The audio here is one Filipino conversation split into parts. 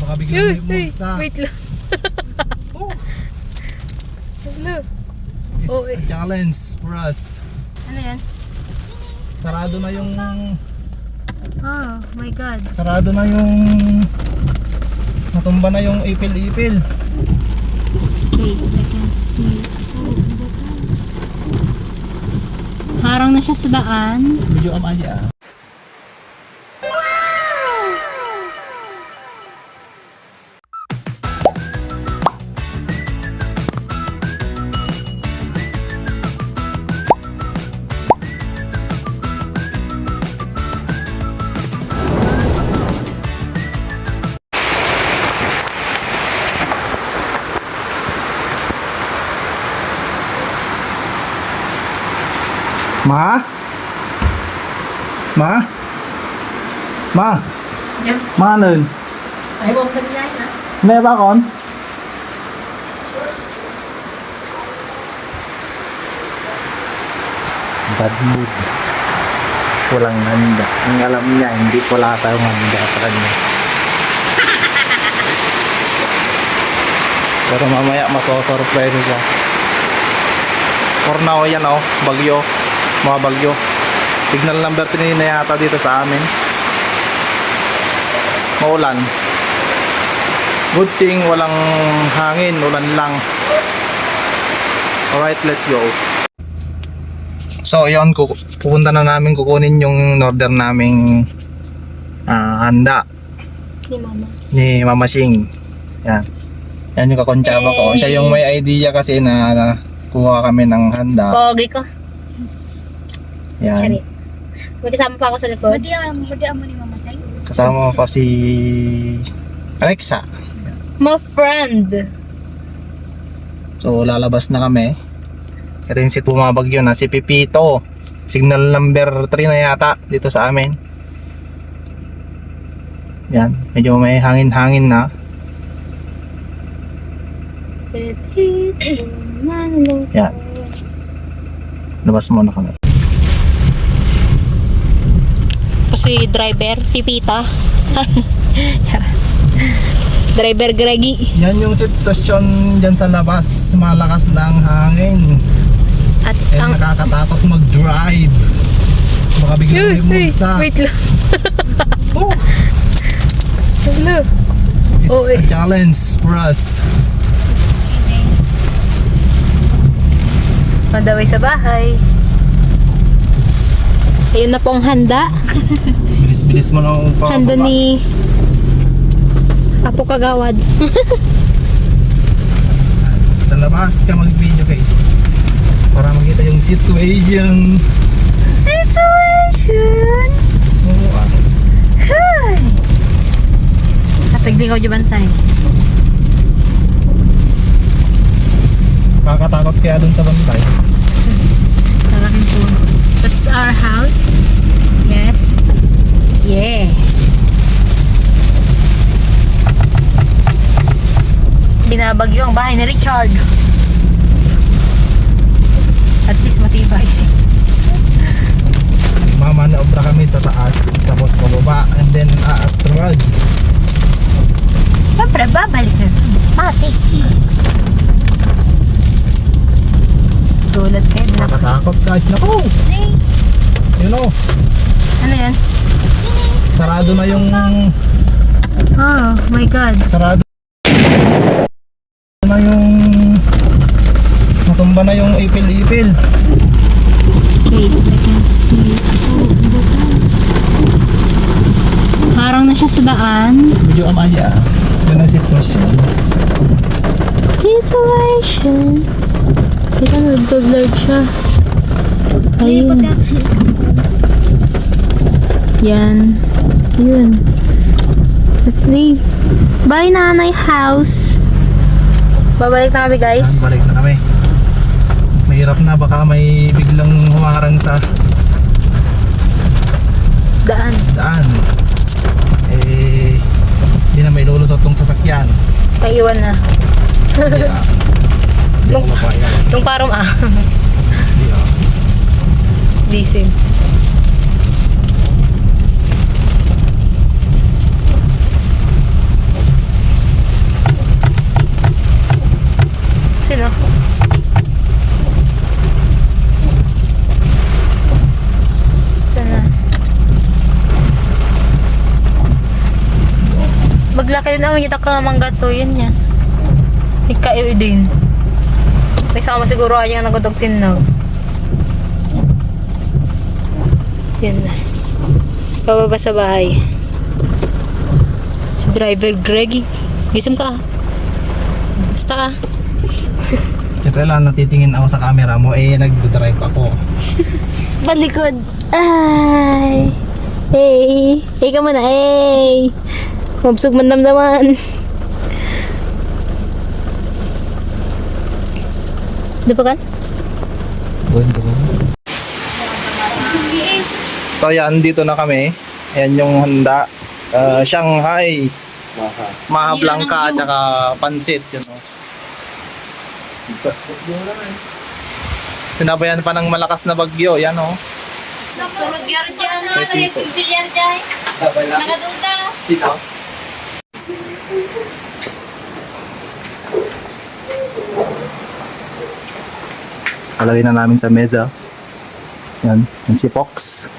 Baka biglang may bumagsak. Wait lang. Oh, Hello. it's a challenge for us. Ano yan? Sarado na yung Oh my God. sarado na yung natumba na yung ipil-ipil. Wait, I can see. Harang na siya sa daan. Medyo amaya. Ma? Ma? Ma? Dạ. Ma nừng? Tại bông kinh gái hả? Nghe ba con? Bad mood. Walang handa. Ang alam niya, hindi wala tayong handa sa kanya. Pero mamaya masosurprise siya. For now, yan oh, bagyo. Mga bagyo. Signal number 3 na yata dito sa amin. Maulan. Good thing walang hangin, ulan lang. Alright, let's go. So yun, pupunta na namin kukunin yung order naming handa Ni Mama. ni Mama Sing. Yan. Yan yung kakontsaba ko. Siya yung may idea kasi na kuha kami ng handa. Pogi ko. Yan. Sorry. May kasama pa ako sa likod. Madiam mo ni Mama Say? Kasama ko si Alexa. My friend. So lalabas na kami. Ito yung si tumabagyo na, si Pipito. Signal number 3 na yata dito sa amin. Yan, medyo may hangin-hangin na. Yan. Labas muna kami. Si driver, Pipita. Driver Greggy. Yan yung sitwasyon dyan sa labas. Malakas na ang hangin. At Eh ang... nakakatakot mag-drive. Baka biglang may bumagsak. Wait lang. Oh, Hello. it's a challenge for us. On the way sa bahay. Ayun na pong handa. Bilis-bilis mo na Handa ni Apo Kagawad. Sa labas ka mag-video kay para makita yung situation. Oo, Hi! Kapag di ko jubantay. Kakatakot kaya dun sa bantay. Talaking puno. That's our house. Yes. Yeah. Binabagyo ang bahay ni Richard. At least matibay. Mama na obra kami sa taas, tapos pababa, and then aatras. Siyempre, babalik na. Mati. Tulad kayo. Nakakatakot guys. Naku! You know, Ano yan? sarado na yung Oh my God. sarado na yung natumba na yung ipil-ipil. Wait, I can see. Harang na siya sa daan. Medyo amaya. Yan ang sitwasyon. Situation. Teka, nag-blurred siya. Ayun. Yan. Yun. Let's see. Bye, nanay house. Babalik na kami, guys. Balik na kami. Mahirap na, baka may biglang humarang sa Daan. daan. Eh, hindi na may lulusot tong sasakyan. Naiwan na. Hindi ah. Hindi ako mapailan. Itong parang Hindi ah. Diesel. Maglaki din ako, kita ka mangga to, yan niya. Ikayo din. May sama siguro ayang nagodog tinnog. Yan na. Pababa sa bahay. Si driver Greggy. Gising ka. Basta ka. Siyempre lang, natitingin ako sa camera mo, nagdadrive ako. Balikod. Ay. Hey. Hey ka muna. Hey. Mabsog man damdaman. Di ba kan? So yan, dito na kami. Ayan yung handa. Shanghai. Maha Blanca at saka pansit. Yun, oh. Sinabayan pa ng malakas na bagyo. Yan, oh. Turod yaro dyan. Ay, tipo. Nagpipil yaro dyan. Nakaduda. Dito. Alagay na namin sa mesa. Yan. Yan si Fox.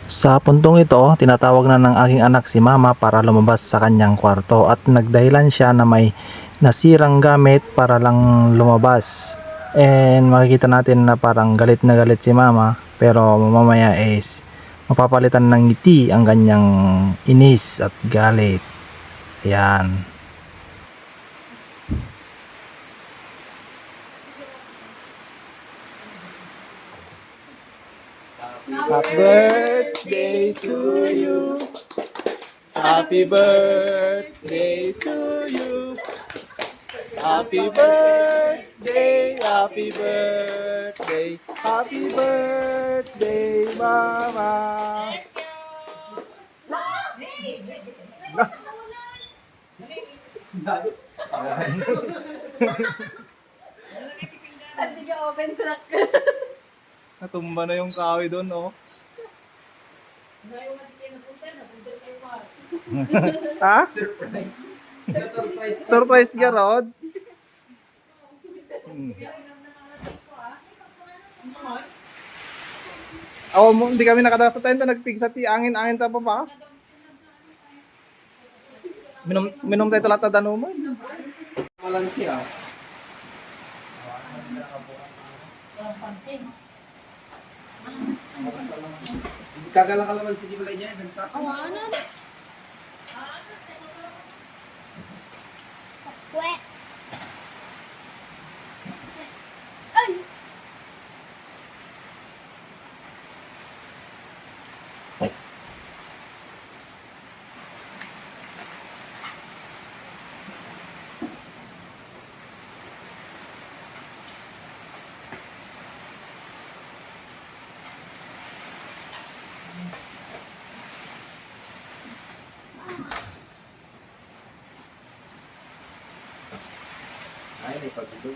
Sa puntong ito, tinatawag na ng aking anak si mama para lumabas sa kanyang kwarto at nagdahilan siya na may nasirang gamit para lang lumabas. And makikita natin na parang galit na galit si mama, pero mamaya is mapapalitan ng ngiti ang kanyang inis at galit. Ayan. Happy birthday to you. Happy birthday to you. Happy birthday, happy birthday, happy birthday, Mama. Hindi niya open crack. Natumba na yung kahoy doon, oh. Ha? Surprise. Surprise ka, Rod? Oh, hindi kami nakadalas sa tenda, nagpigsati, angin-angin ta pa ba? Minom tayo talata danuman. Malan siya. Kagala-kalaman si Dimulay niya, dan sa Ano? Wet. Ay! ay, may pagdudo.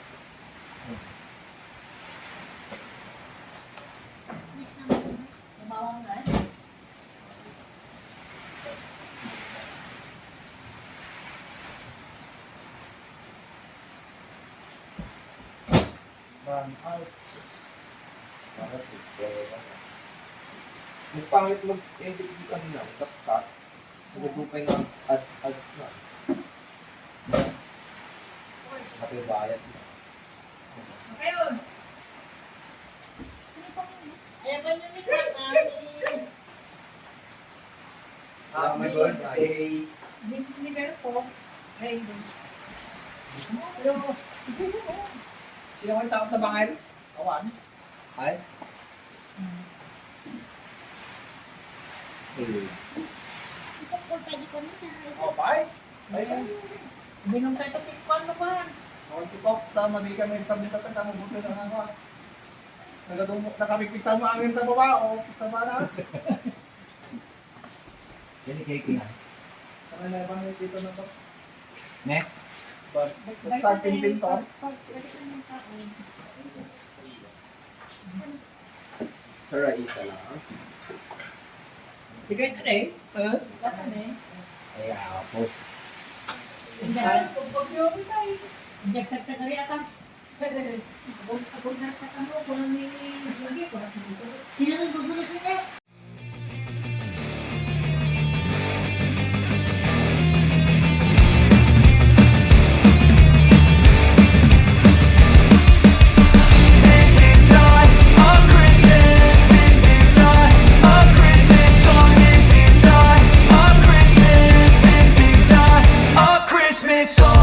Magpangit mag-edit di kanina, kapkat. Nagdupay nga ads na. Pati bayad. My birthday. Sino ang takot na bangay? Awan? Ay? Pwede ko na sa Oh, bye. Bye. Binom tayo tikpan naman. Oh, si Fox, tama di kami sa mga tatang buto sa nga. Nakapipig sa mga angin sa baba o sa bana. Yan ni Kiki na. Ano na bang dito na to? Ne? Start pinto. Sara isa lang. Tigay na eh. Ay, ako.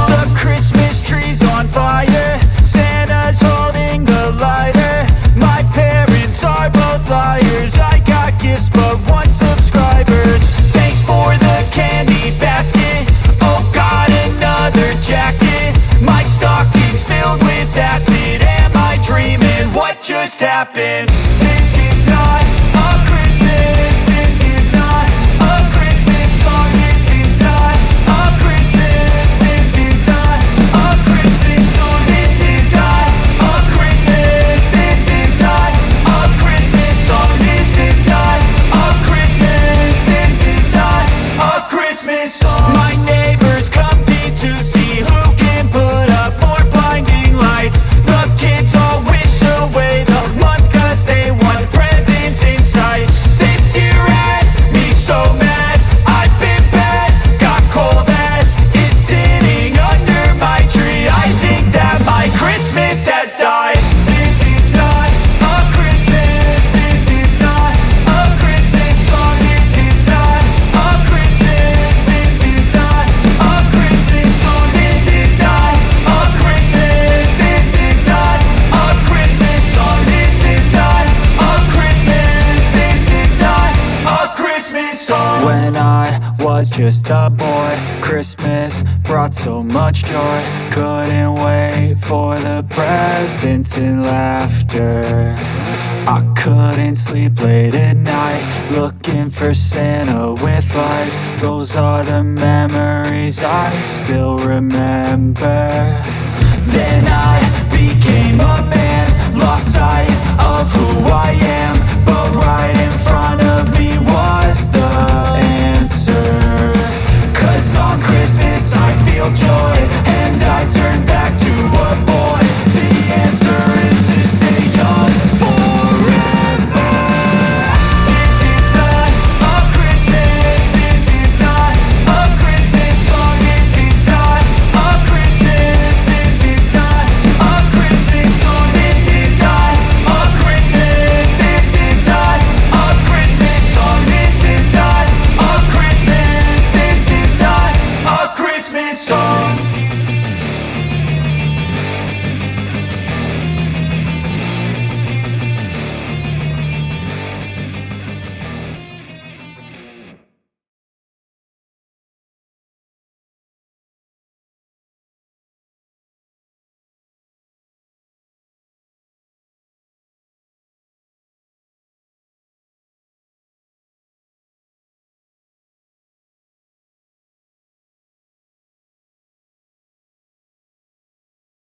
The Christmas tree's on fire. Santa's holding the lighter. My parents are both liars. I got gifts but one subscribers. Thanks for the candy basket. Oh God, another jacket. My stocking's filled with acid. Am I dreaming? What just happened? This is not a Christmas. This is not a Christmas song. This is not a Christmas. This is not a Christmas song. This is not a Christmas. This is not a Christmas song. This is not a Christmas. This is not a Christmas song. My neighbors compete to see who can put up more blinding lights. The kids all wish away the month 'cause they want presents in sight. This year had me so mad. I've been bad, got cold that is sitting under my tree. I think that my Christmas has died. This is not a Christmas. This is not a Christmas song. This is not a Christmas. This is not a Christmas song. This is not a Christmas. This is not a Christmas song. This is not a Christmas. This is not a Christmas song. When I was just a boy, Christmas brought so much joy. Couldn't wait for the presents and laughter. I couldn't sleep late at night, looking for Santa with lights. Those are the memories I still remember. Then I became a man, lost sight